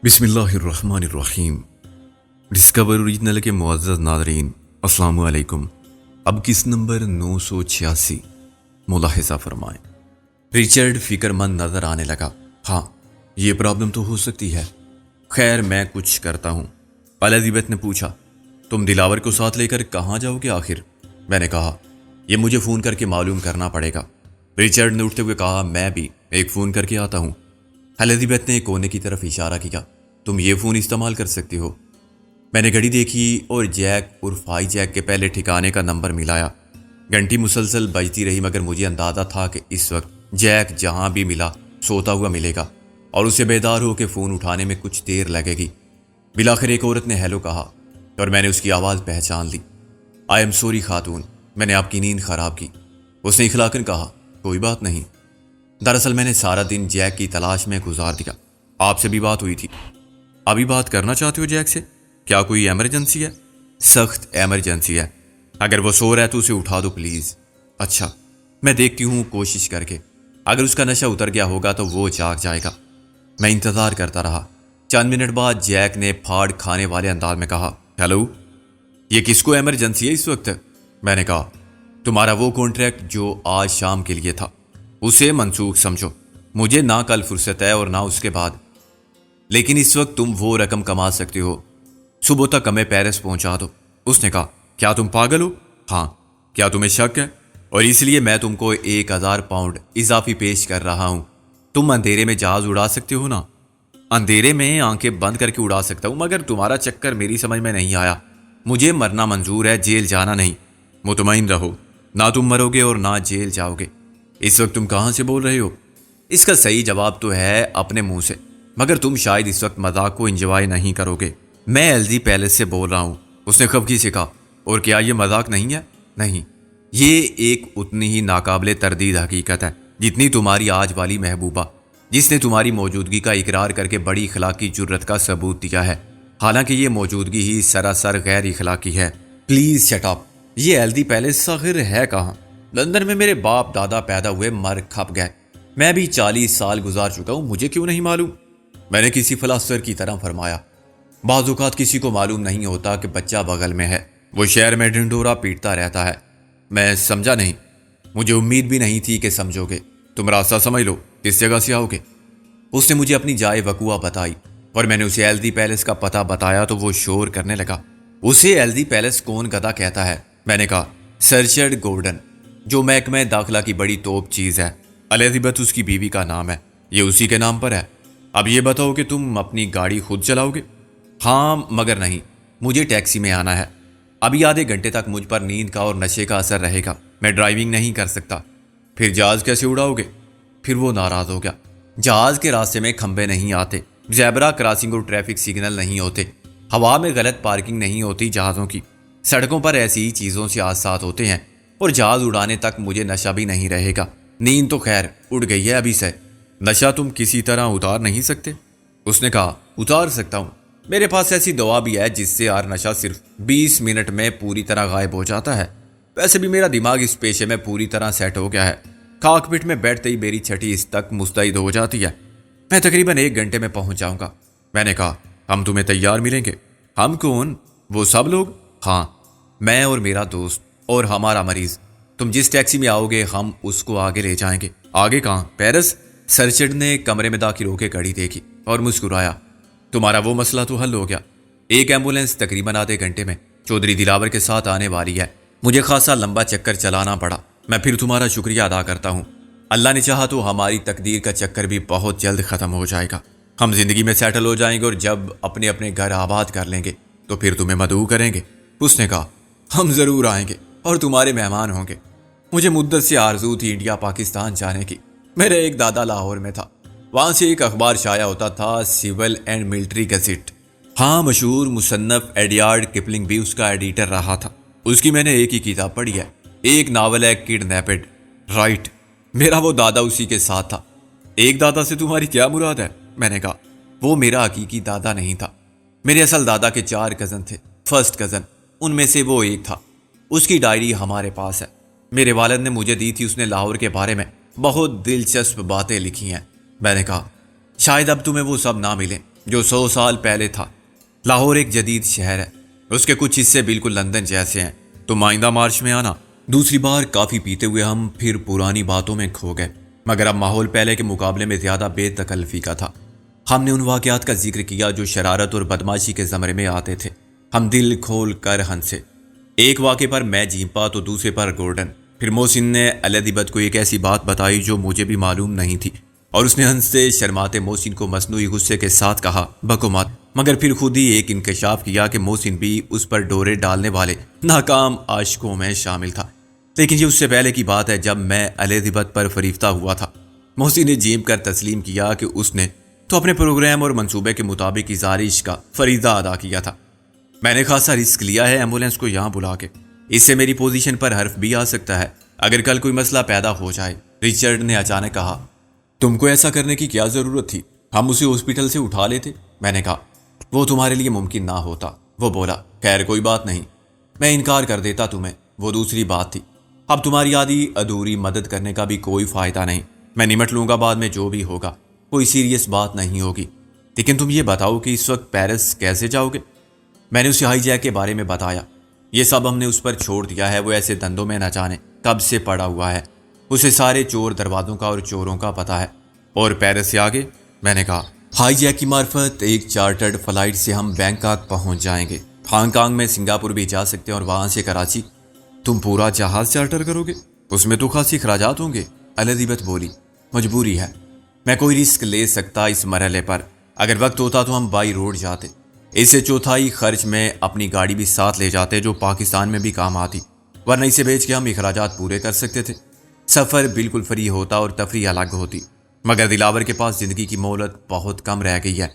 بسم اللہ الرحمن الرحیم۔ ڈسکور اوریجنل کے معزز ناظرین، السلام علیکم۔ اب کس نمبر 986 ملاحظہ فرمائیں۔ رچرڈ فکر مند نظر آنے لگا۔ ہاں، یہ پرابلم تو ہو سکتی ہے، خیر میں کچھ کرتا ہوں۔ الیزابتھ نے پوچھا، تم دلاور کو ساتھ لے کر کہاں جاؤ گے آخر؟ میں نے کہا، یہ مجھے فون کر کے معلوم کرنا پڑے گا۔ رچرڈ نے اٹھتے ہوئے کہا، میں بھی ایک فون کر کے آتا ہوں۔ الیزابتھ نے کونے کی طرف اشارہ کیا، تم یہ فون استعمال کر سکتی ہو۔ میں نے گھڑی دیکھی اور جیک عرف ہائی جیک کے پہلے ٹھکانے کا نمبر ملایا۔ گھنٹی مسلسل بجتی رہی، مگر مجھے اندازہ تھا کہ اس وقت جیک جہاں بھی ملا سوتا ہوا ملے گا اور اسے بیدار ہو کے فون اٹھانے میں کچھ دیر لگے گی۔ بلاخر ایک عورت نے ہیلو کہا اور میں نے اس کی آواز پہچان لی۔ آئی ایم سوری خاتون، میں نے آپ کی نیند خراب کی۔ اس نے اخلاقاً کہا، کوئی بات نہیں، دراصل میں نے سارا دن جیک کی تلاش میں گزار دیا۔ آپ سے بھی بات ہوئی تھی۔ ابھی بات کرنا چاہتے ہو جیک سے؟ کیا کوئی ایمرجنسی ہے؟ سخت ایمرجنسی ہے، اگر وہ سو رہا ہے تو اسے اٹھا دو پلیز۔ اچھا، میں دیکھتی ہوں کوشش کر کے، اگر اس کا نشہ اتر گیا ہوگا تو وہ جاگ جائے گا۔ میں انتظار کرتا رہا۔ چند منٹ بعد جیک نے پھاڑ کھانے والے انداز میں کہا، ہیلو، یہ کس کو ایمرجنسی ہے اس وقت؟ میں نے کہا، تمہارا وہ کانٹریکٹ جو آج شام کے لیے تھا، اسے منسوخ سمجھو۔ مجھے نہ کل فرصت ہے اور نہ اس کے بعد، لیکن اس وقت تم وہ رقم کما سکتے ہو، صبح تک ہمیں پیرس پہنچا دو۔ اس نے کہا، کیا تم پاگل ہو؟ ہاں، کیا تمہیں شک ہے؟ اور اس لیے میں تم کو 1000 پاؤنڈ اضافی پیش کر رہا ہوں۔ تم اندھیرے میں جہاز اڑا سکتے ہو نا؟ اندھیرے میں آنکھیں بند کر کے اڑا سکتا ہوں، مگر تمہارا چکر میری سمجھ میں نہیں آیا۔ مجھے مرنا منظور ہے، جیل جانا نہیں۔ مطمئن رہو، نہ تم مرو گے اور نہ جیل جاؤ گے۔ اس وقت تم کہاں سے بول رہے ہو؟ اس کا صحیح جواب تو ہے اپنے منہ سے، مگر تم شاید اس وقت مذاق کو انجوائے نہیں کرو گے۔ میں ایلزی پیلس سے بول رہا ہوں۔ اس نے خفگی سے کہا، اور کیا یہ مذاق نہیں ہے؟ نہیں، یہ ایک اتنی ہی ناقابل تردید حقیقت ہے جتنی تمہاری آج والی محبوبہ، جس نے تمہاری موجودگی کا اقرار کر کے بڑی اخلاقی جرت کا ثبوت دیا ہے، حالانکہ یہ موجودگی ہی سراسر غیر اخلاقی ہے۔ Please shut up. یہ ایلزی پیلس آخر ہے کہاں؟ لندن میں میرے باپ دادا پیدا ہوئے، مر کھپ گئے۔ میں بھی 40 سال گزار چکا ہوں، مجھے کیوں نہیں معلوم؟ میں نے کسی فلاسفر کی طرح فرمایا، بعض اوقات کسی کو معلوم نہیں ہوتا کہ بچہ بغل میں ہے، وہ شہر میں ڈھنڈورا پیٹتا رہتا ہے۔ میں سمجھا نہیں، مجھے امید بھی نہیں تھی کہ سمجھو گے۔ تم راستہ سمجھ لو، کس جگہ سے آؤ گے؟ اس نے مجھے اپنی جائے وقوع بتائی اور میں نے اسے ایلزی پیلس کا پتہ بتایا تو وہ شور کرنے لگا۔ اسے ایلزی پیلس کون گدھا کہتا ہے؟ میں نے کہا، سر رچرڈ گورڈن، جو محکمہ داخلہ کی بڑی توپ چیز ہے۔ الیزابتھ اس کی بیوی کا نام ہے، یہ اسی کے نام پر ہے۔ اب یہ بتاؤ کہ تم اپنی گاڑی خود چلاؤ گے؟ ہاں، مگر نہیں، مجھے ٹیکسی میں آنا ہے۔ ابھی آدھے گھنٹے تک مجھ پر نیند کا اور نشے کا اثر رہے گا، میں ڈرائیونگ نہیں کر سکتا۔ پھر جہاز کیسے اڑاؤ گے؟ پھر وہ ناراض ہو گیا۔ جہاز کے راستے میں کھمبے نہیں آتے، زیبرا کراسنگ اور ٹریفک سگنل نہیں ہوتے، ہوا میں غلط پارکنگ نہیں ہوتی جہازوں کی، سڑکوں پر ایسی ہی چیزوں سے حادثات ہوتے ہیں، اور جہاز اڑانے تک مجھے نشہ بھی نہیں رہے گا۔ نیند تو خیر اڑ گئی ہے ابھی سے، نشہ تم کسی طرح اتار نہیں سکتے؟ اس نے کہا، اتار سکتا ہوں، میرے پاس ایسی دوا بھی ہے جس سے ہر نشہ صرف 20 منٹ میں پوری طرح غائب ہو جاتا ہے۔ ویسے بھی میرا دماغ اس پیشے میں پوری طرح سیٹ ہو گیا ہے، کاک پٹ میں بیٹھتے ہی میری چھٹی اس تک مستعد ہو جاتی ہے۔ میں تقریباً 1 گھنٹے میں پہنچ جاؤں گا۔ میں نے کہا، ہم تمہیں تیار ملیں گے؟ ہم کون؟ وہ سب لوگ؟ ہاں، میں اور میرا دوست اور ہمارا مریض۔ تم جس ٹیکسی میں آؤ گے ہم اس کو آگے لے جائیں گے۔ آگے کہاں؟ پیرس؟ سر رچرڈ نے کمرے میں داخل ہو کے گھڑی دیکھی اور مسکرایا، تمہارا وہ مسئلہ تو حل ہو گیا۔ ایک ایمبولینس تقریباً آدھے گھنٹے میں چودھری دلاور کے ساتھ آنے والی ہے۔ مجھے خاصا لمبا چکر چلانا پڑا، میں پھر تمہارا شکریہ ادا کرتا ہوں۔ اللہ نے چاہا تو ہماری تقدیر کا چکر بھی بہت جلد ختم ہو جائے گا، ہم زندگی میں سیٹل ہو جائیں گے اور جب اپنے اپنے گھر آباد کر لیں گے تو پھر تمہیں مدعو کریں گے۔ اس نے کہا، ہم ضرور آئیں گے اور تمہارے مہمان ہوں گے۔ مجھے مدت سے آرزو تھی انڈیا پاکستان جانے کی۔ میرا ایک دادا لاہور میں تھا، وہاں سے ایک اخبار شائع ہوتا تھا، سول اینڈ ملٹری گزٹ۔ ہاں، مشہور مصنف ایڈیارڈ کپلنگ بھی اس کا ایڈیٹر رہا تھا۔ اس کی میں نے ایک ہی کتاب پڑھی ہے، ایک ناول ہے کڈنیپڈ۔ رائٹ، میرا وہ دادا اسی کے ساتھ تھا۔ ایک دادا سے تمہاری کیا مراد ہے؟ میں نے کہا، وہ میرا حقیقی دادا نہیں تھا، میرے اصل دادا کے 4 کزن تھے، فرسٹ کزن، ان میں سے وہ ایک تھا۔ اس کی ڈائری ہمارے پاس ہے، میرے والد نے مجھے دی تھی، اس نے لاہور کے بارے میں بہت دلچسپ باتیں لکھی ہیں۔ میں نے کہا، شاید اب تمہیں وہ سب نہ ملیں، جو 100 سال پہلے تھا۔ لاہور ایک جدید شہر ہے، اس کے کچھ حصے بالکل لندن جیسے ہیں۔ تو آئندہ مارچ میں آنا۔ دوسری بار کافی پیتے ہوئے ہم پھر پرانی باتوں میں کھو گئے، مگر اب ماحول پہلے کے مقابلے میں زیادہ بے تکلفی کا تھا۔ ہم نے ان واقعات کا ذکر کیا جو شرارت اور بدماشی کے زمرے میں آتے تھے۔ ہم دل کھول کر ہنسے۔ ایک واقعے پر میں جیمپا تو دوسرے پر گورڈن۔ پھر محسن نے الدبت کو ایک ایسی بات بتائی جو مجھے بھی معلوم نہیں تھی، اور اس نے ہنستے شرماتے محسن کو مصنوعی غصے کے ساتھ کہا بکو مت، مگر پھر خود ہی ایک انکشاف کیا کہ محسن بھی اس پر ڈورے ڈالنے والے ناکام عاشقوں میں شامل تھا۔ لیکن یہ اس سے پہلے کی بات ہے جب میں الدبت پر فریفتہ ہوا تھا۔ محسن نے جیم کر تسلیم کیا کہ اس نے تو اپنے پروگرام اور منصوبے کے مطابق اظہار عشق کا فریضہ ادا کیا تھا۔ میں نے خاصا رسک لیا ہے ایمبولینس کو یہاں بلا کے، اس سے میری پوزیشن پر حرف بھی آ سکتا ہے اگر کل کوئی مسئلہ پیدا ہو جائے۔ رچرڈ نے اچانک کہا تم کو ایسا کرنے کی کیا ضرورت تھی؟ ہم اسے ہاسپٹل سے اٹھا لیتے۔ میں نے کہا وہ تمہارے لیے ممکن نہ ہوتا۔ وہ بولا خیر کوئی بات نہیں، میں انکار کر دیتا تمہیں، وہ دوسری بات تھی۔ اب تمہاری آدھی ادھوری مدد کرنے کا بھی کوئی فائدہ نہیں، میں نمٹ لوں گا، بعد میں جو بھی ہوگا کوئی سیریس بات نہیں ہوگی۔ لیکن تم یہ بتاؤ کہ اس وقت پیرس کیسے جاؤ گے؟ میں نے اسے ہائی جیک کے بارے میں بتایا۔ یہ سب ہم نے اس پر چھوڑ دیا ہے، وہ ایسے دندوں میں نہ جانے کب سے پڑا ہوا ہے، اسے سارے چور دروازوں کا اور چوروں کا پتہ ہے۔ اور پیرس سے آگے؟ میں نے کہا ہائی جیک کی معرفت ایک چارٹرڈ فلائٹ سے ہم بینکاک پہنچ جائیں گے، ہانگ کانگ میں سنگاپور بھی جا سکتے ہیں اور وہاں سے کراچی۔ تم پورا جہاز چارٹر کرو گے؟ اس میں تو خاصی اخراجات ہوں گے، الدبت بولی۔ مجبوری ہے، میں کوئی رسک لے سکتا اس مرحلے پر، اگر وقت ہوتا تو ہم بائی روڈ جاتے، اس سے چوتھائی خرچ میں اپنی گاڑی بھی ساتھ لے جاتے جو پاکستان میں بھی کام آتی، ورنہ اسے بیچ کے ہم اخراجات پورے کر سکتے تھے۔ سفر بالکل فری ہوتا اور تفریح الگ ہوتی، مگر دلاور کے پاس زندگی کی مہلت بہت کم رہ گئی ہے۔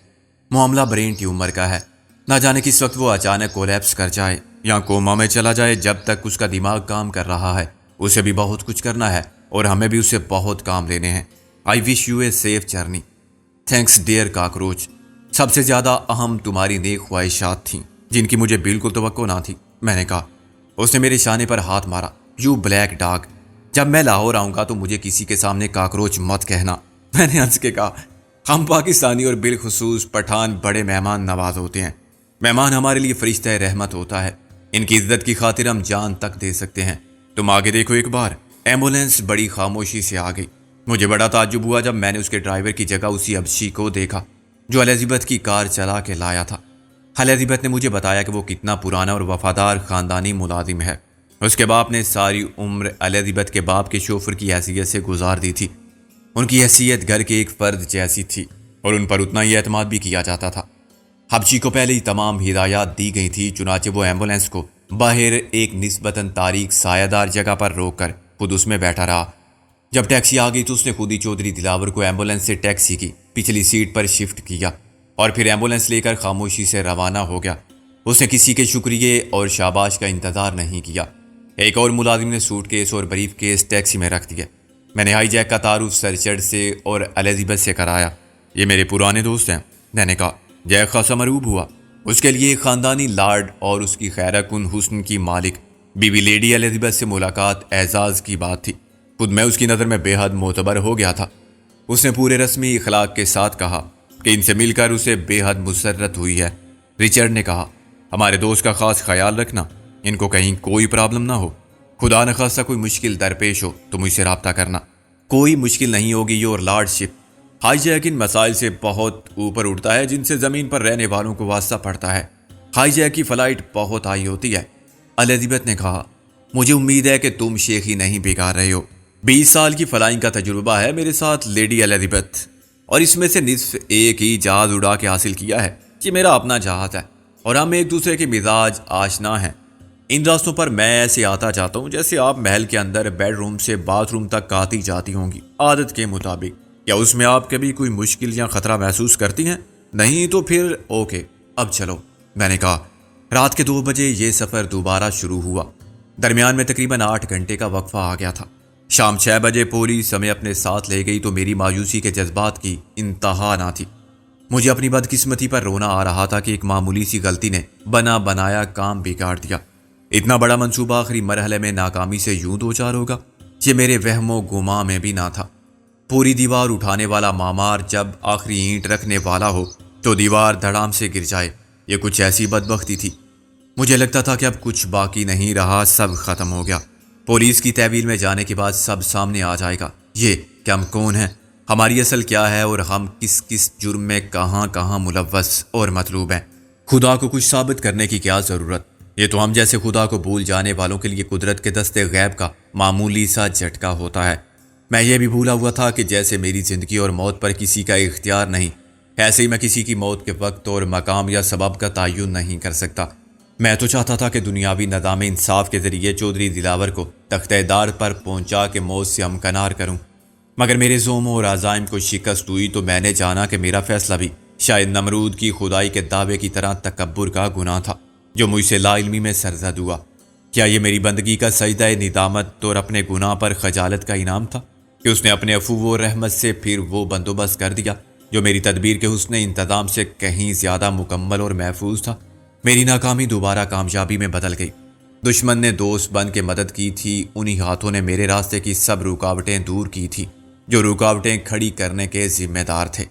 معاملہ برین ٹیومر کا ہے، نہ جانے کس وقت وہ اچانک کولیپس کر جائے یا کوما میں چلا جائے۔ جب تک اس کا دماغ کام کر رہا ہے اسے بھی بہت کچھ کرنا ہے اور ہمیں بھی اسے بہت کام لینے ہیں۔ I wish you a safe journey. Thanks dear cockroach. سب سے زیادہ اہم تمہاری نیک خواہشات تھیں جن کی مجھے بالکل توقع نہ تھی، میں نے کہا۔ اس نے میرے شانے پر ہاتھ مارا۔ یو بلیک ڈاگ، جب میں لاہور آؤں گا تو مجھے کسی کے سامنے کاکروچ مت کہنا۔ میں نے ہنس کے کہا ہم پاکستانی اور بالخصوص پٹھان بڑے مہمان نواز ہوتے ہیں، مہمان ہمارے لیے فرشتہ رحمت ہوتا ہے، ان کی عزت کی خاطر ہم جان تک دے سکتے ہیں۔ تم آگے دیکھو ایک بار۔ ایمبولینس بڑی خاموشی سے آ گئی۔ مجھے بڑا تعجب ہوا جب میں نے اس کے ڈرائیور کی جگہ اسی ابشی کو دیکھا جو الدبت کی کار چلا کے لایا تھا۔ الدبت نے مجھے بتایا کہ وہ کتنا پرانا اور وفادار خاندانی ملازم ہے۔ اس کے باپ نے ساری عمر الدبت کے باپ کے شوفر کی حیثیت سے گزار دی تھی۔ ان کی حیثیت گھر کے ایک فرد جیسی تھی اور ان پر اتنا ہی اعتماد بھی کیا جاتا تھا۔ حبشی کو پہلے ہی تمام ہدایات دی گئی تھی، چنانچہ وہ ایمبولینس کو باہر ایک نسبتاً تاریک سایہ دار جگہ پر روک کر خود اس میں بیٹھا رہا۔ جب ٹیکسی آ گئی تو اس نے خود ہی چودھری دلاور کو ایمبولینس سے ٹیکسی کی پچھلی سیٹ پر شفٹ کیا اور پھر ایمبولینس لے کر خاموشی سے روانہ ہو گیا۔ اس نے کسی کے شکریہ اور شاباش کا انتظار نہیں کیا۔ ایک اور ملازم نے سوٹ کیس اور بریف کیس ٹیکسی میں رکھ دیا۔ میں نے ہائی جیک کا تعارف سر رچرڈ سے اور الدبت سے کرایا۔ یہ میرے پرانے دوست ہیں، میں نے کہا۔ جیک خاصا مرعوب ہوا۔ اس کے لیے خاندانی لارڈ اور اس کی خیرہ کن حسن کی مالک بی بی لیڈی الدبت سے ملاقات اعزاز کی بات تھی۔ خود میں اس کی نظر میں بے حد معتبر ہو گیا تھا۔ اس نے پورے رسمی اخلاق کے ساتھ کہا کہ ان سے مل کر اسے بے حد مسرت ہوئی ہے۔ رچرڈ نے کہا ہمارے دوست کا خاص خیال رکھنا، ان کو کہیں کوئی پرابلم نہ ہو، خدا نخواستہ کوئی مشکل درپیش ہو تو مجھ سے رابطہ کرنا۔ کوئی مشکل نہیں ہوگی یور لارڈشپ۔ ہائی جیک ان مسائل سے بہت اوپر اٹھتا ہے جن سے زمین پر رہنے والوں کو واسطہ پڑتا ہے۔ ہائی جیک کی فلائٹ بہت ہائی ہوتی ہے۔ الدبت نے کہا مجھے امید ہے کہ تم شیخی نہیں بگاڑ رہے ہو۔ 20 سال کی فلائنگ کا تجربہ ہے میرے ساتھ لیڈی الدبت، اور اس میں سے نصف ایک ہی جہاز اڑا کے حاصل کیا ہے۔ یہ میرا اپنا جہاز ہے اور ہم ایک دوسرے کے مزاج آشنا ہیں۔ ان راستوں پر میں ایسے آتا جاتا ہوں جیسے آپ محل کے اندر بیڈ روم سے باتھ روم تک آتی جاتی ہوں گی عادت کے مطابق۔ کیا اس میں آپ کبھی کوئی مشکل یا خطرہ محسوس کرتی ہیں؟ نہیں تو پھر اوکے، اب چلو، میں نے کہا۔ رات کے 2 بجے یہ سفر دوبارہ شروع ہوا۔ درمیان میں تقریباً 8 گھنٹے کا وقفہ آ گیا تھا۔ شام 6 بجے پولیس ہمیں اپنے ساتھ لے گئی تو میری مایوسی کے جذبات کی انتہا نہ تھی۔ مجھے اپنی بدقسمتی پر رونا آ رہا تھا کہ ایک معمولی سی غلطی نے بنا بنایا کام بگاڑ دیا۔ اتنا بڑا منصوبہ آخری مرحلے میں ناکامی سے یوں دوچار ہوگا، یہ میرے وہم و گمان میں بھی نہ تھا۔ پوری دیوار اٹھانے والا معمار جب آخری اینٹ رکھنے والا ہو تو دیوار دھڑام سے گر جائے، یہ کچھ ایسی بدبختی تھی۔ مجھے لگتا تھا کہ اب کچھ باقی نہیں رہا، سب ختم ہو گیا۔ پولیس کی تحویل میں جانے کے بعد سب سامنے آ جائے گا، یہ کہ ہم کون ہیں، ہماری اصل کیا ہے، اور ہم کس کس جرم میں کہاں کہاں ملوث اور مطلوب ہیں۔ خدا کو کچھ ثابت کرنے کی کیا ضرورت؟ یہ تو ہم جیسے خدا کو بھول جانے والوں کے لیے قدرت کے دستے غیب کا معمولی سا جھٹکا ہوتا ہے۔ میں یہ بھی بھولا ہوا تھا کہ جیسے میری زندگی اور موت پر کسی کا اختیار نہیں، ایسے ہی میں کسی کی موت کے وقت اور مقام یا سبب کا تعین نہیں کر سکتا۔ میں تو چاہتا تھا کہ دنیاوی نظام انصاف کے ذریعے چودھری دلاور کو تختہ دار پر پہنچا کے موت سے ہمکنار کروں، مگر میرے زوموں اور عزائم کو شکست ہوئی تو میں نے جانا کہ میرا فیصلہ بھی شاید نمرود کی خدائی کے دعوے کی طرح تکبر کا گناہ تھا جو مجھ سے لا علمی میں سرزد ہوا۔ کیا یہ میری بندگی کا سجدہ ندامت اور اپنے گناہ پر خجالت کا انعام تھا کہ اس نے اپنے عفو و رحمت سے پھر وہ بندوبست کر دیا جو میری تدبیر کے حسن انتظام سے کہیں زیادہ مکمل اور محفوظ تھا؟ میری ناکامی دوبارہ کامیابی میں بدل گئی۔ دشمن نے دوست بن کے مدد کی تھی، انہی ہاتھوں نے میرے راستے کی سب رکاوٹیں دور کی تھی جو رکاوٹیں کھڑی کرنے کے ذمہ دار تھے۔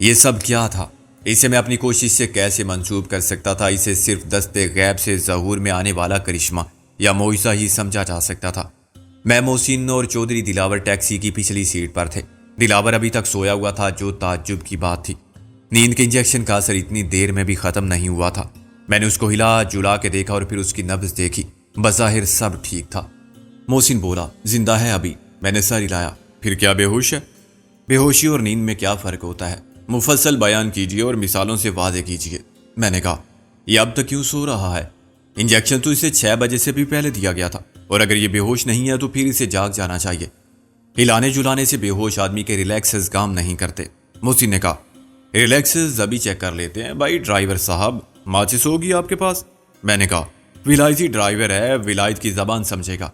یہ سب کیا تھا؟ اسے میں اپنی کوشش سے کیسے منسوب کر سکتا تھا؟ اسے صرف دست غیب سے ظہور میں آنے والا کرشمہ یا معجزہ ہی سمجھا جا سکتا تھا۔ میں، محسن اور چودھری دلاور ٹیکسی کی پچھلی سیٹ پر تھے۔ دلاور ابھی تک سویا ہوا تھا، جو تعجب کی بات تھی۔ نیند کے انجیکشن کا اثر اتنی دیر میں بھی ختم نہیں ہوا تھا۔ میں نے اس کو ہلا جلا کے دیکھا اور پھر اس کی نبض دیکھی، بظاہر سب ٹھیک تھا۔ محسن بولا، زندہ ہے ابھی؟ میں نے سر ہلایا۔ پھر کیا بے ہوش ہے؟ بے ہوشی اور نیند میں کیا فرق ہوتا ہے؟ مفصل بیان کیجیے اور مثالوں سے واضح کیجیے۔ میں نے کہا، یہ اب تک کیوں سو رہا ہے؟ انجیکشن تو اسے 6 بجے سے بھی پہلے دیا گیا تھا، اور اگر یہ بے ہوش نہیں ہے تو پھر اسے جاگ جانا چاہیے۔ ہلانے جلانے سے بے ہوش آدمی کے ریلیکسز کام نہیں کرتے۔ محسن نے کہا، ریلیکسز ابھی چیک کر لیتے ہیں۔ بھائی ڈرائیور صاحب، ماچس ہوگی آپ کے پاس؟ میں نے کہا، ولایتی ڈرائیور ہے، ولایت کی زبان سمجھے گا۔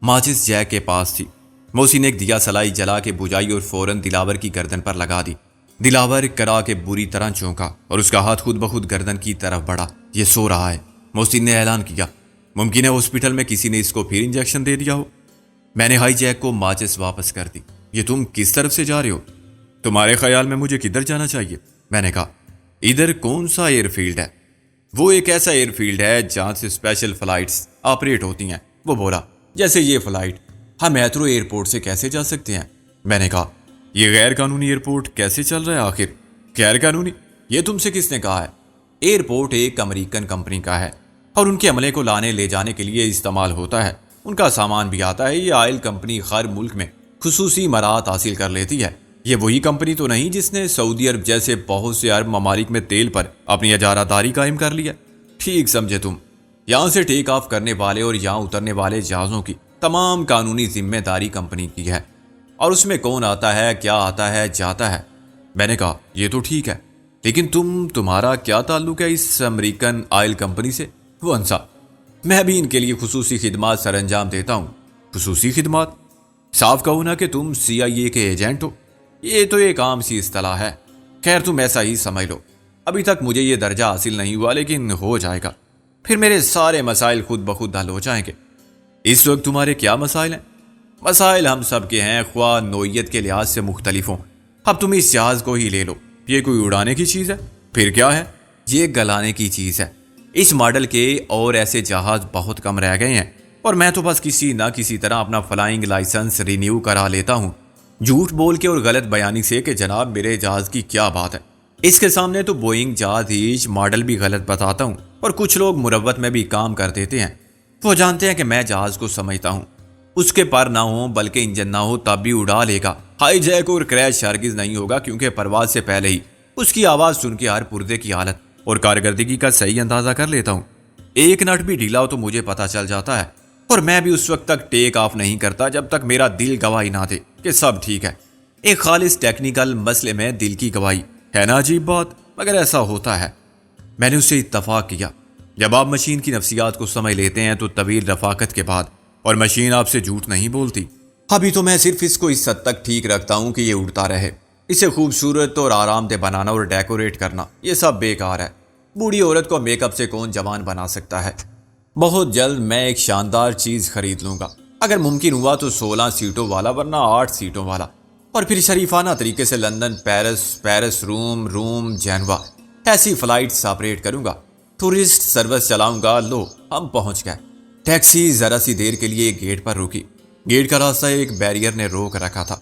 ماچس جیک کے پاس تھی۔ محسن نے ایک دیا سلائی جلا کے بجھائی اور فوراً دلاور کی گردن پر لگا دی۔ دلاور کرا کے بری طرح چونکا اور اس کا ہاتھ خود بخود گردن کی طرف بڑھا۔ یہ سو رہا ہے، محسن نے اعلان کیا۔ ممکن ہے ہاسپٹل میں کسی نے اس کو پھر انجیکشن دے دیا ہو۔ میں نے ہائی جیک کو ماچس واپس کر دی۔ یہ تم کس طرف سے جا رہے ہو؟ تمہارے خیال میں مجھے کدھر جانا چاہیے؟ میں نے کہا، ادھر کون سا ایئر فیلڈ ہے؟ وہ ایک ایسا ایئر فیلڈ ہے جہاں سے اسپیشل فلائٹس آپریٹ ہوتی ہیں۔ وہ بولا، جیسے یہ فلائٹ ہم ہیتھرو ایئرپورٹ سے کیسے جا سکتے ہیں؟ میں نے کہا، یہ غیر قانونی ایئرپورٹ کیسے چل رہا ہے آخر؟ غیر قانونی؟ یہ تم سے کس نے کہا ہے؟ ایئرپورٹ ایک امریکن کمپنی کا ہے اور ان کے عملے کو لانے لے جانے کے لیے استعمال ہوتا ہے۔ ان کا سامان بھی آتا ہے۔ یہ آئل کمپنی ہر ملک میں خصوصی مراحت حاصل کر لیتی ہے۔ یہ وہی کمپنی تو نہیں جس نے سعودی عرب جیسے بہت سے عرب ممالک میں تیل پر اپنی اجارہ داری قائم کر لیا؟ ٹھیک سمجھے تم۔ یہاں سے ٹیک آف کرنے والے اور یہاں اترنے والے جہازوں کی تمام قانونی ذمہ داری کمپنی کی ہے، اور اس میں کون آتا ہے، کیا آتا ہے، جاتا ہے۔ میں نے کہا، یہ تو ٹھیک ہے، لیکن تمہارا کیا تعلق ہے اس امریکن آئل کمپنی سے؟ وہ ہنسا۔ میں بھی ان کے لیے خصوصی خدمات سر انجام دیتا ہوں۔ خصوصی خدمات؟ صاف کہو نا کہ تم CIA کے ایجنٹ ہو۔ یہ تو ایک عام سی اصطلاح ہے۔ خیر تم ایسا ہی سمجھ لو۔ ابھی تک مجھے یہ درجہ حاصل نہیں ہوا، لیکن ہو جائے گا۔ پھر میرے سارے مسائل خود بخود حل ہو جائیں گے۔ اس وقت تمہارے کیا مسائل ہیں؟ مسائل ہم سب کے ہیں، خواہ نوعیت کے لحاظ سے مختلف ہوں۔ اب تم اس جہاز کو ہی لے لو۔ یہ کوئی اڑانے کی چیز ہے؟ پھر کیا ہے؟ یہ گلانے کی چیز ہے۔ اس ماڈل کے اور ایسے جہاز بہت کم رہ گئے ہیں، اور میں تو بس کسی نہ کسی طرح اپنا فلائنگ لائسنس رینیو کرا لیتا ہوں، جھوٹ بول کے اور غلط بیانی سے کہ جناب میرے جہاز کی کیا بات ہے۔ اس کے سامنے تو بوئنگ جہاز ہیچ ماڈل بھی غلط بتاتا ہوں، اور کچھ لوگ مروت میں بھی کام کر دیتے ہیں۔ وہ جانتے ہیں کہ میں جہاز کو سمجھتا ہوں، اس کے پر نہ ہو بلکہ انجن نہ ہو تب بھی اڑا لے گا۔ ہائی جیک اور کریش ہرگز نہیں ہوگا، کیونکہ پرواز سے پہلے ہی اس کی آواز سن کے ہر پردے کی حالت اور کارکردگی کا صحیح اندازہ کر لیتا ہوں۔ ایک نٹ بھی ڈھیلا ہو تو مجھے پتا چل جاتا ہے، اور میں بھی اس وقت تک ٹیک آف نہیں کرتا جب تک میرا دل گواہی نہ دے کہ سب ٹھیک ہے۔ ایک خالص ٹیکنیکل مسئلے میں دل کی گواہی ہے نا عجیب بات، مگر ایسا ہوتا ہے۔ میں نے اس سے اتفاق کیا۔ جب آپ مشین کی نفسیات کو سمجھ لیتے ہیں تو طویل رفاقت کے بعد اور مشین آپ سے جھوٹ نہیں بولتی۔ ابھی تو میں صرف اس کو اس حد تک ٹھیک رکھتا ہوں کہ یہ اڑتا رہے۔ اسے خوبصورت اور آرام دہ بنانا اور ڈیکوریٹ کرنا یہ سب بیکار ہے۔ بوڑھی عورت کو میک اپ سے کون جوان بنا سکتا ہے؟ بہت جلد میں ایک شاندار چیز خرید لوں گا، اگر ممکن ہوا تو 16 سیٹوں والا، ورنہ 8 سیٹوں والا، اور پھر شریفانہ طریقے سے لندن، پیرس، روم، جینوا ایسی فلائٹس آپریٹ کروں گا، ٹورسٹ سروس چلاؤں گا۔ لو ہم پہنچ گئے۔ ٹیکسی ذرا سی دیر کے لیے گیٹ پر رکی۔ گیٹ کا راستہ ایک بیریئر نے روک رکھا تھا۔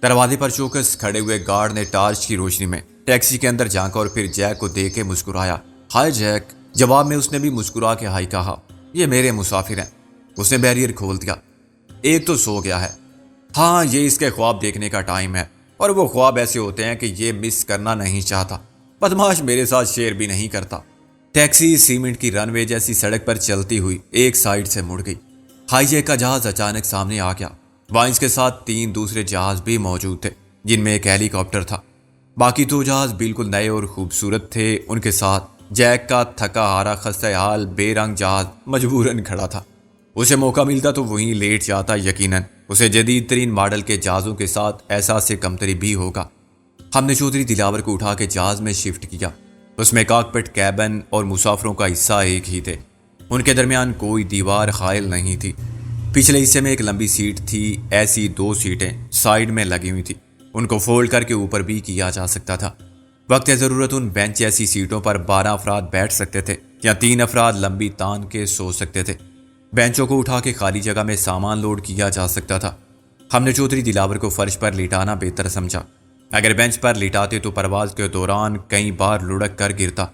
دروازے پر چوکس کھڑے ہوئے گارڈ نے ٹارچ کی روشنی میں ٹیکسی کے اندر جھانکا اور پھر جیک کو دیکھ کے مسکرایا۔ ہائے جیک۔ جواب میں اس نے بھی مسکرا کے ہائی کہا۔ یہ میرے مسافر ہیں۔ اس نے بیریئر کھول دیا۔ ایک تو سو گیا ہے۔ ہاں یہ اس کے خواب دیکھنے کا ٹائم ہے، اور وہ خواب ایسے ہوتے ہیں کہ یہ مس کرنا نہیں چاہتا۔ بدماش میرے ساتھ شیئر بھی نہیں کرتا۔ ٹیکسی سیمنٹ کی رن وے جیسی سڑک پر چلتی ہوئی ایک سائیڈ سے مڑ گئی۔ ہائی جیک کا جہاز اچانک سامنے آ گیا۔ وائنس کے ساتھ 3 دوسرے جہاز بھی موجود تھے، جن میں ایک ہیلی کاپٹر تھا۔ باقی 2 جہاز بالکل نئے اور خوبصورت تھے۔ ان کے ساتھ جیک کا تھکا ہارا خستہ حال بے رنگ جہاز مجبوراً کھڑا تھا۔ اسے موقع ملتا تو وہیں لیٹ جاتا۔ یقیناً اسے جدید ترین ماڈل کے جہازوں کے ساتھ احساس کمتری بھی ہوگا۔ ہم نے چودھری دلاور کو اٹھا کے جہاز میں شفٹ کیا۔ اس میں کاکپٹ، کیبن اور مسافروں کا حصہ ایک ہی تھے۔ ان کے درمیان کوئی دیوار حائل نہیں تھی۔ پچھلے حصے میں ایک لمبی سیٹ تھی۔ ایسی 2 سیٹیں سائیڈ میں لگی ہوئی تھی۔ ان کو فولڈ کر کے اوپر بھی کیا جا سکتا تھا۔ وقت ضرورت ان بینچ ایسی سیٹوں پر 12 افراد بیٹھ سکتے تھے یا 3 افراد لمبی تان کے سو سکتے تھے۔ بینچوں کو اٹھا کے خالی جگہ میں سامان لوڈ کیا جا سکتا تھا۔ ہم نے چودھری دلاور کو فرش پر لٹانا بہتر سمجھا۔ اگر بینچ پر لٹاتے تو پرواز کے دوران کئی بار لڑک کر گرتا۔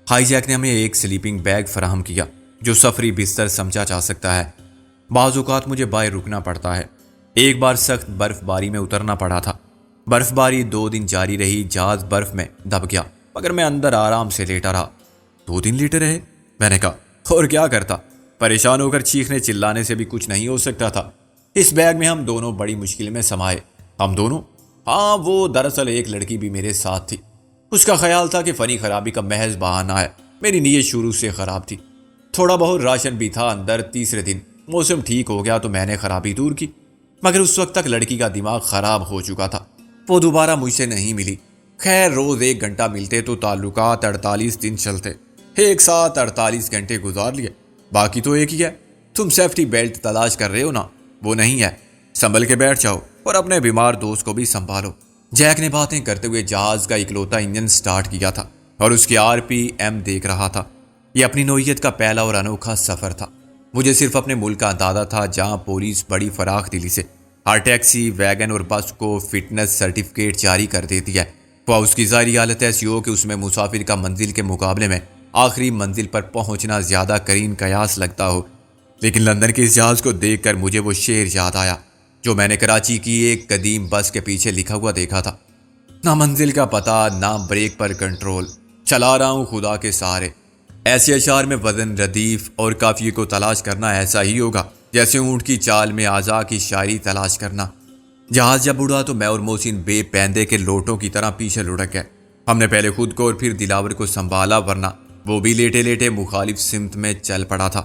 ہائی جیک نے ہمیں ایک سلیپنگ بیگ فراہم کیا جو سفری بستر سمجھا جا سکتا ہے۔ بعض اوقات مجھے باہر رکنا پڑتا ہے۔ ایک بار سخت برف باری میں اترنا پڑا تھا۔ برف باری 2 دن جاری رہی۔ جہاز برف میں دب گیا مگر میں اندر آرام سے لیٹا رہا۔ 2 دن لیٹے رہے؟ میں نے کہا اور کیا کرتا؟ پریشان ہو کر چیخنے چلانے سے بھی کچھ نہیں ہو سکتا تھا۔ اس بیگ میں ہم دونوں بڑی مشکل میں سمائے۔ ہم دونوں؟ ہاں وہ دراصل ایک لڑکی بھی میرے ساتھ تھی۔ اس کا خیال تھا کہ فنی خرابی کا محض بہانہ ہے۔ میری نیت شروع سے خراب تھی۔ تھوڑا بہت راشن بھی تھا اندر۔ تیسرے دن موسم ٹھیک ہو گیا تو میں نے خرابی دور کی، مگر اس وقت تک لڑکی کا دماغ خراب ہو چکا تھا۔ وہ دوبارہ مجھ سے نہیں ملی۔ خیر روز 1 گھنٹہ ملتے تو تعلقات 48 دن چلتے۔ ایک ساتھ 48 گھنٹے گزار لیے۔ باقی تو ایک ہی ہے۔ تم سیفٹی بیلٹ تلاش کر رہے ہو نا؟ وہ نہیں ہے۔ سنبھل کے بیٹھ جاؤ اور اپنے بیمار دوست کو بھی سنبھالو۔ جیک نے باتیں کرتے ہوئے جہاز کا اکلوتا انجن سٹارٹ کیا تھا اور اس کی RPM دیکھ رہا تھا۔ یہ اپنی نوعیت کا پہلا اور انوکھا سفر تھا۔ مجھے صرف اپنے ملک کا اندازہ تھا جہاں پولیس بڑی فراخ دلی سے ہر ٹیکسی، ویگن اور بس کو فٹنس سرٹیفکیٹ جاری کر دیتی ہے۔ وہ اس کی ظاہری حالت ایسی ہو کہ اس میں مسافر کا منزل کے مقابلے میں آخری منزل پر پہنچنا زیادہ قرین قیاس لگتا ہو۔ لیکن لندن کے اس جہاز کو دیکھ کر مجھے وہ شعر یاد آیا جو میں نے کراچی کی ایک قدیم بس کے پیچھے لکھا ہوا دیکھا تھا۔ نہ منزل کا پتہ، نہ بریک پر کنٹرول، چلا رہا ہوں خدا کے سہارے۔ ایسے اشعار میں وزن ردیف اور قافیے کو تلاش کرنا ایسا ہی ہوگا جیسے اونٹ کی چال میں اعضاء کی شاعری تلاش کرنا۔ جہاز جب اڑا تو میں اور محسن بے پیندے کے لوٹوں کی طرح پیچھے لڑک گئے۔ ہم نے پہلے خود کو اور پھر دلاور کو سنبھالا، ورنہ وہ بھی لیٹے لیٹے مخالف سمت میں چل پڑا تھا۔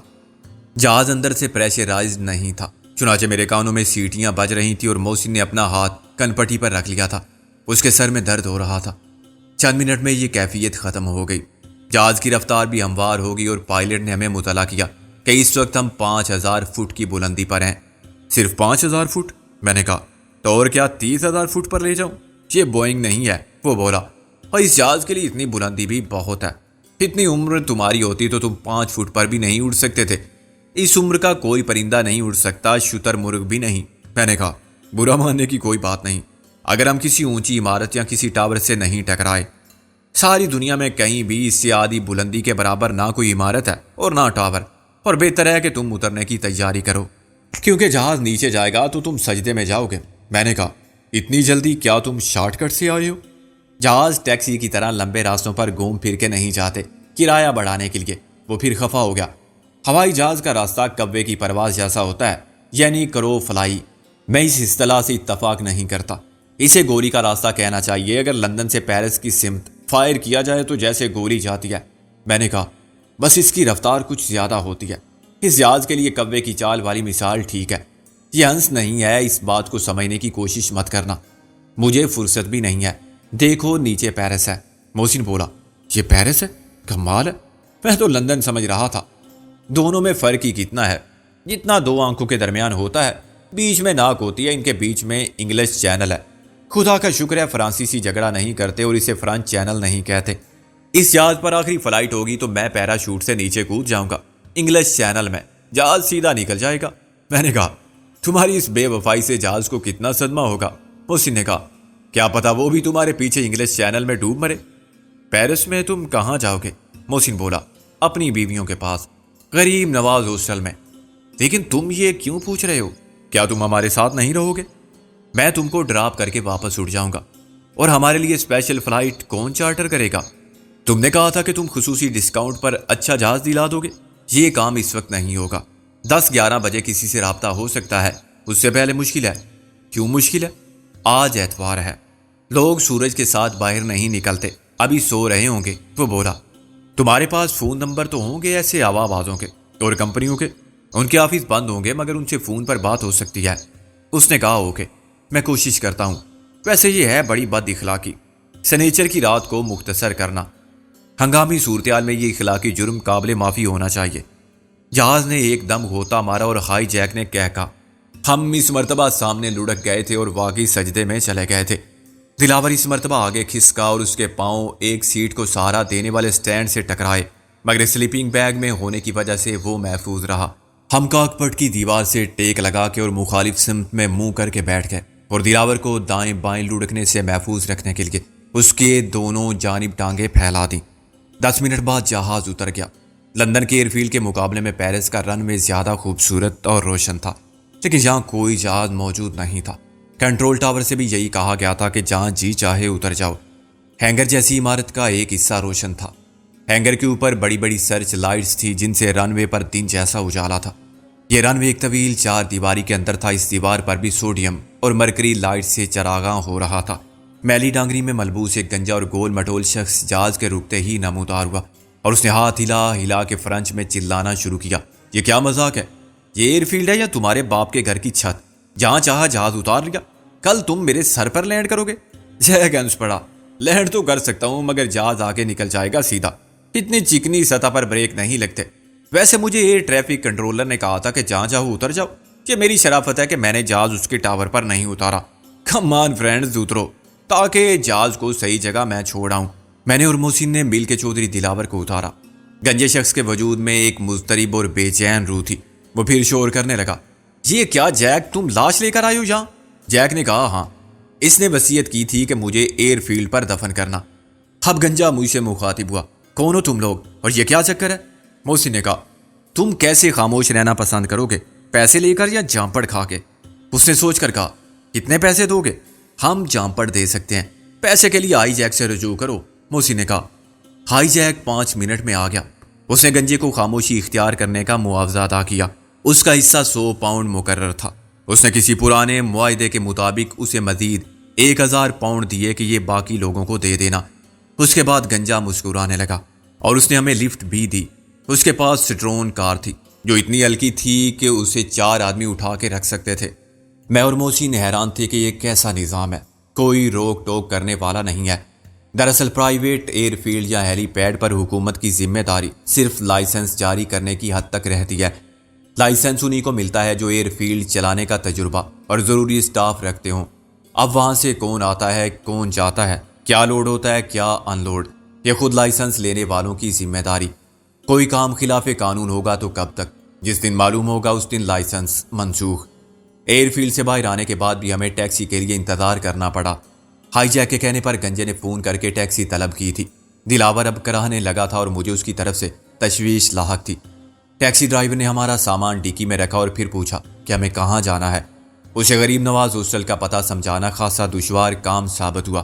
جہاز اندر سے پریشرائز نہیں تھا، چنانچہ میرے کانوں میں سیٹیاں بج رہی تھیں اور محسن نے اپنا ہاتھ کن پٹی پر رکھ لیا تھا۔ اس کے سر میں درد ہو رہا تھا۔ چند منٹ میں یہ کیفیت ختم ہو گئی۔ جہاز کی رفتار بھی ہموار ہو گئی اور پائلٹ نے ہمیں مطلع کیا کہ اس وقت ہم 5000 فٹ کی بلندی پر ہیں۔ صرف 5000 فٹ؟ میں نے کہا تو اور کیا 30,000 فٹ پر لے جاؤں؟ یہ بوئنگ نہیں ہے، وہ بولا، اور اس جہاز کے لیے اتنی بلندی بھی بہت ہے۔ اتنی عمر تمہاری ہوتی تو تم 5 فٹ پر بھی نہیں اڑ سکتے تھے۔ اس عمر کا کوئی پرندہ نہیں اڑ سکتا، شتر مرغ بھی نہیں۔ میں نے کہا برا ماننے کی کوئی بات نہیں، اگر ہم کسی اونچی عمارت یا کسی ٹاور سے نہیں ٹکرائے۔ ساری دنیا میں کہیں بھی اس سے آدھی بلندی کے برابر نہ کوئی عمارت ہے اور نہ ٹاور، اور بہتر ہے کہ تم اترنے کی تیاری کرو کیونکہ جہاز نیچے جائے گا تو تم سجدے میں جاؤ گے۔ میں نے کہا اتنی جلدی؟ کیا تم شارٹ کٹ سے آئے ہو؟ جہاز ٹیکسی کی طرح لمبے راستوں پر گھوم پھر کے نہیں جاتے کرایہ بڑھانے کے لیے۔ وہ پھر خفا ہو گیا۔ ہوائی جہاز کا راستہ کوے کی پرواز جیسا ہوتا ہے، یعنی کرو فلائی۔ میں اس اصطلاح سے اتفاق نہیں کرتا، اسے گولی کا راستہ کہنا چاہیے۔ اگر لندن سے پیرس کی سمت فائر کیا جائے تو جیسے گولی جاتی ہے۔ میں نے کہا بس اس کی رفتار کچھ زیادہ ہوتی ہے۔ اس جہاز کے لیے کوے کی چال والی مثال ٹھیک ہے۔ یہ ہنس نہیں ہے، اس بات کو سمجھنے کی کوشش مت کرنا، مجھے فرصت بھی نہیں ہے۔ دیکھو نیچے پیرس ہے۔ محسن بولا یہ پیرس ہے؟ کمال ہے، میں تو لندن سمجھ رہا تھا۔ دونوں میں فرق ہی کتنا ہے، جتنا 2 آنکھوں کے درمیان ہوتا ہے۔ بیچ میں ناک ہوتی ہے، ان کے بیچ میں انگلش چینل ہے۔ خدا کا شکر ہے فرانسیسی جھگڑا نہیں کرتے اور اسے فرانس چینل نہیں کہتے. اس جہاز پر آخری فلائٹ ہوگی تو میں پیراشوٹ سے نیچے کود جاؤں گا انگلش چینل میں. جہاز سیدھا نکل جائے گا. میں نے کہا تمہاری اس بے وفائی سے جہاز کو کتنا صدمہ ہوگا. محسن نے کہا کیا پتا وہ بھی تمہارے پیچھے انگلش چینل میں ڈوب مرے. پیرس میں تم کہاں جاؤ گے؟ محسن بولا اپنی بیویوں کے پاس، غریب نواز ہاسٹل میں. لیکن تم یہ کیوں پوچھ رہے ہو؟ کیا تم ہمارے ساتھ نہیں رہو گے؟ میں تم کو ڈراپ کر کے واپس اٹھ جاؤں گا. اور ہمارے لیے اسپیشل فلائٹ کون چارٹر کرے گا؟ تم نے کہا تھا کہ تم خصوصی ڈسکاؤنٹ پر اچھا جہاز دلا دو گے. یہ کام اس وقت نہیں ہوگا. 10-11 بجے کسی سے رابطہ ہو سکتا ہے، اس سے پہلے مشکل ہے. کیوں مشکل ہے؟ آج اتوار ہے، لوگ سورج کے ساتھ باہر نہیں نکلتے، ابھی سو رہے ہوں گے. وہ بولا تمہارے پاس فون نمبر تو ہوں گے ایسے ہوا بازوں کے اور کمپنیوں کے؟ ان کے آفس بند ہوں گے مگر ان سے فون پر بات ہو سکتی ہے. اس نے کہا اوکے میں کوشش کرتا ہوں. ویسے یہ ہے بڑی بد اخلاقی سنیچر کی رات کو مختصر کرنا. ہنگامی صورتحال میں یہ اخلاقی جرم قابل معافی ہونا چاہیے. جہاز نے ایک دم غوطہ مارا اور ہائی جیک نے کہا ہم اس مرتبہ سامنے لڑک گئے تھے اور واقعی سجدے میں چلے گئے تھے. دلاور اس مرتبہ آگے کھسکا اور اس کے پاؤں ایک سیٹ کو سہارا دینے والے سٹینڈ سے ٹکرائے، مگر سلیپنگ بیگ میں ہونے کی وجہ سے وہ محفوظ رہا. ہم کاکپٹ کی دیوار سے ٹیک لگا کے اور مخالف سمت میں منہ کر کے بیٹھ گئے اور دلاور کو دائیں بائیں لڑکنے سے محفوظ رکھنے کے لیے اس کے دونوں جانب ٹانگیں پھیلا دیں. 10 منٹ بعد جہاز اتر گیا. لندن کے ایئرفیلڈ کے مقابلے میں پیرس کا رن وے زیادہ خوبصورت اور روشن تھا، لیکن یہاں کوئی جہاز موجود نہیں تھا. کنٹرول ٹاور سے بھی یہی کہا گیا تھا کہ جہاں جی چاہے اتر جاؤ. ہینگر جیسی عمارت کا ایک حصہ روشن تھا. ہینگر کے اوپر بڑی بڑی سرچ لائٹس تھی جن سے رن وے پر دن جیسا اجالا تھا. یہ رن وے ایک طویل 4 دیواری کے اندر تھا. اس دیوار پر بھی سوڈیم اور مرکری لائٹ سے چراغاں ہو رہا تھا. میلی ڈانگری میں ملبوس ایک گنجا اور گول مٹول شخص جہاز کے رکتے ہی نمودار ہوا اور اس نے ہاتھ ہلا ہلا کے فرنچ میں چلانا شروع کیا. یہ کیا مذاق ہے؟ یہ ایئرفیلڈ ہے یا تمہارے باپ کے گھر کی چھت؟ جہاں چاہا جہاز اتار لیا. کل تم میرے سر پر لینڈ کرو گے؟ جے گنس پڑا. لینڈ تو کر سکتا ہوں مگر جہاز آگے نکل جائے گا سیدھا. اتنی چکنی سطح پر بریک نہیں لگتے. ویسے مجھے ایئر ٹریفک کنٹرولر نے کہا تھا کہ جہاں چاہو اتر جاؤ. یہ میری شرافت ہے کہ میں نے جہاز اس کے ٹاور پر نہیں اتارا. کم آن فرینڈز اترو تاکہ جہاز کو صحیح جگہ میں چھوڑ آؤں. میں نے اور محسن نے مل کے چودھری دلاور کو اتارا. گنجے شخص کے وجود میں ایک مضطرب اور بے چین روح تھی. وہ پھر شور کرنے لگا یہ کیا جیک تم لاش لے کر آئے ہو یہاں؟ جیک نے کہا ہاں، اس نے وصیت کی تھی کہ مجھے ایئر فیلڈ پر دفن کرنا. اب گنجا مجھ سے مخاطب ہوا کون ہو تم لوگ اور یہ کیا چکر ہے؟ محسن نے کہا تم کیسے خاموش رہنا پسند کرو گے، پیسے لے کر یا جامپڑ کھا کے؟ اس نے سوچ کر کہا کتنے پیسے دو گے؟ ہم جامپڑ دے سکتے ہیں، پیسے کے لیے ہائی جیک سے رجوع کرو. محسن نے کہا ہائی جیک 5 منٹ میں آ گیا. اس نے گنجے کو خاموشی اختیار کرنے کا معاوضہ ادا کیا. اس کا حصہ 100 پاؤنڈ مقرر تھا. اس نے کسی پرانے معاہدے کے مطابق اسے مزید 1000 پاؤنڈ دیے کہ یہ باقی لوگوں کو دے دینا. اس کے بعد گنجا مسکرانے لگا اور اس نے ہمیں لفٹ بھی دی. اس کے پاس سٹرون کار تھی جو اتنی ہلکی تھی کہ اسے 4 آدمی اٹھا کے رکھ سکتے تھے. میں اور محسن حیران تھے کہ یہ کیسا نظام ہے، کوئی روک ٹوک کرنے والا نہیں ہے. دراصل پرائیویٹ ایئر فیلڈ یا ہیلی پیڈ پر حکومت کی ذمہ داری صرف لائسنس جاری کرنے کی حد تک رہتی ہے. لائسنس انہی کو ملتا ہے جو ایئر فیلڈ چلانے کا تجربہ اور ضروری اسٹاف رکھتے ہوں. اب وہاں سے کون آتا ہے کون جاتا ہے، کیا لوڈ ہوتا ہے کیا ان لوڈ، یہ خود لائسنس لینے والوں کی ذمہ داری. کوئی کام خلاف قانون ہوگا تو کب تک؟ جس دن معلوم ہوگا اس دن لائسنس منسوخ. ایئر فیلڈ سے باہر آنے کے بعد بھی ہمیں ٹیکسی کے لیے انتظار کرنا پڑا. ہائی جیک کے کہنے پر گنجے نے فون کر کے ٹیکسی طلب کی تھی. دلاور اب کراہنے لگا تھا اور مجھے اس کی طرف سے تشویش لاحق تھی. ٹیکسی ڈرائیور نے ہمارا سامان ڈیکی میں رکھا اور پھر پوچھا کہ ہمیں کہاں جانا ہے. اسے غریب نواز ہاسٹل کا پتہ سمجھانا خاصا دشوار کام ثابت ہوا.